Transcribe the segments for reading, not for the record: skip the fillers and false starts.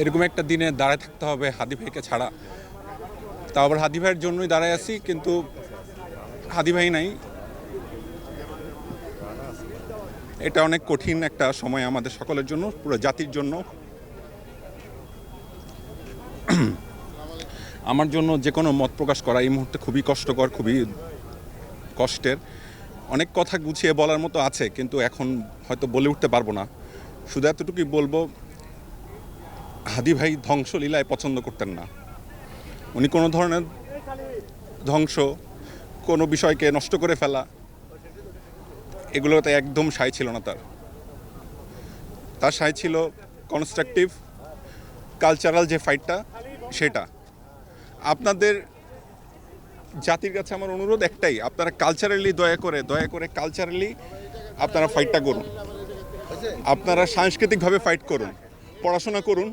এরকম একটা দিনে দাঁড়ায় থাকতে হবে হাদি ভাইকে ছাড়া। তাও আবার হাদি ভাইয়ের জন্যই দাঁড়ায় আছি, কিন্তু হাদি ভাই নাই। এটা অনেক কঠিন একটা সময় আমাদের সকলের জন্য, পুরো জাতির জন্য। আমার জন্য যে কোনো মত প্রকাশ করা এই মুহূর্তে খুবই কষ্টকর, খুবই কষ্টের। অনেক কথা গুছিয়ে বলার মতো আছে, কিন্তু এখন হয়তো বলে উঠতে পারবো না। শুধু এতটুকুই বলবো, হাদি ভাই ধ্বংসলীলায় পছন্দ করতেন না। উনি কোনো ধরনের ধ্বংস, কোনো বিষয়কে নষ্ট করে ফেলা, এগুলোতে একদম সায় ছিল না তার সায় ছিল কনস্ট্রাকটিভ কালচারাল যে ফাইটটা, সেটা। আপনাদের জাতির কাছে আমার অনুরোধ একটাই, আপনারা কালচারালি দয়া করে কালচারালি আপনারা ফাইটটা করুন। আপনারা সাংস্কৃতিকভাবে ফাইট করুন, পড়াশোনা করুন,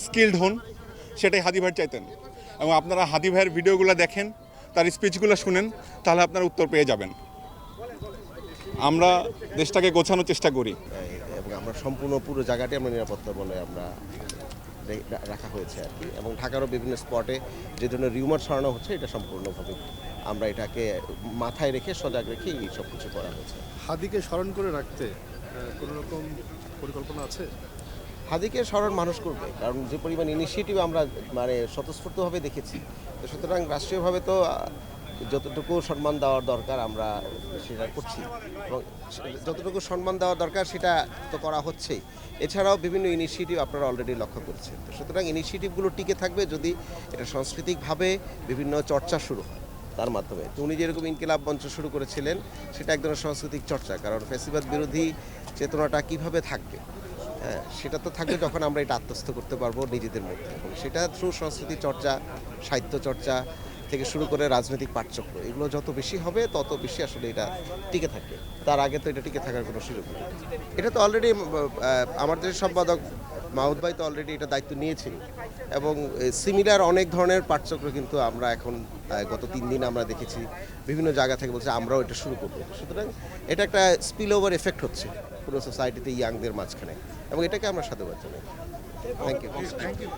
স্কিলড হন। সেটাই হাদি ভাই চাইতেন। এবং আপনারা হাদি ভাইয়ের ভিডিওগুলো দেখেন, তার স্পিচগুলো শুনেন, তাহলে আপনারা উত্তর পেয়ে যাবেন। আমরা দেশটাকে গোছানোর চেষ্টা করি এবং আমরা সম্পূর্ণ পুরো জায়গাটি আমরা নিরাপত্তা বলে আমরা রাখা হয়েছে আর কি। এবং ঢাকারও বিভিন্ন স্পটে যে ধরনের রিউমার ছড়ানো হচ্ছে, এটা সম্পূর্ণভাবে আমরা এটাকে মাথায় রেখে সজাগ রেখে এই সব কিছু করা হয়েছে। হাদিকে স্মরণ করে রাখতে কোনো রকম পরিকল্পনা আছে? হাদিকে স্মরণ মানুষ করবে, কারণ যে পরিমাণ ইনিশিয়েটিভ আমরা মানে স্বতঃস্ফূর্তভাবে দেখেছি, তো সুতরাং রাষ্ট্রীয়ভাবে তো যতটুকু সম্মান দেওয়ার দরকার আমরা সেটা করছি, এবং যতটুকু সম্মান দেওয়া দরকার সেটা তো করা হচ্ছেই। এছাড়াও বিভিন্ন ইনিশিয়েটিভ আপনারা অলরেডি লক্ষ্য করছেন। তো সুতরাং ইনিশিয়েটিভগুলো টিকে থাকবে যদি এটা সাংস্কৃতিকভাবে বিভিন্ন চর্চা শুরু হয় তার মাধ্যমে। তো উনি যেরকম ইনকিলাব মঞ্চ শুরু করেছিলেন, সেটা এক ধরনের সাংস্কৃতিক চর্চা। কারণ ফ্যাসিবাদ বিরোধী চেতনাটা কিভাবে থাকবে, হ্যাঁ, সেটা তো থাকবে যখন আমরা এটা আত্মস্থ করতে পারবো নিজেদের মধ্যে, এবং সেটা থ্রু সংস্কৃতি চর্চা, সাহিত্য চর্চা থেকে শুরু করে রাজনৈতিক পাঠচক্র, এগুলো যত বেশি হবে তত বেশি আসলে এটা টিকে থাকবে। তার আগে তো এটা টিকে থাকার কোনো সুযোগ নেই। এটা তো অলরেডি আমাদের সম্পাদক মাহমুদ ভাই তো অলরেডি এটা দায়িত্ব নিয়েছেন, এবং সিমিলার অনেক ধরনের পাঠচক্র কিন্তু আমরা এখন গত 3 দিন আমরা দেখেছি বিভিন্ন জায়গা থেকে বলছে আমরাও এটা শুরু করবো। সুতরাং এটা একটা স্পিল ওভার এফেক্ট হচ্ছে পুরো সোসাইটিতে, ইয়াংদের মাঝখানে, এবং এটাকে আমরা সাধুবাদ জানাই। Thank you.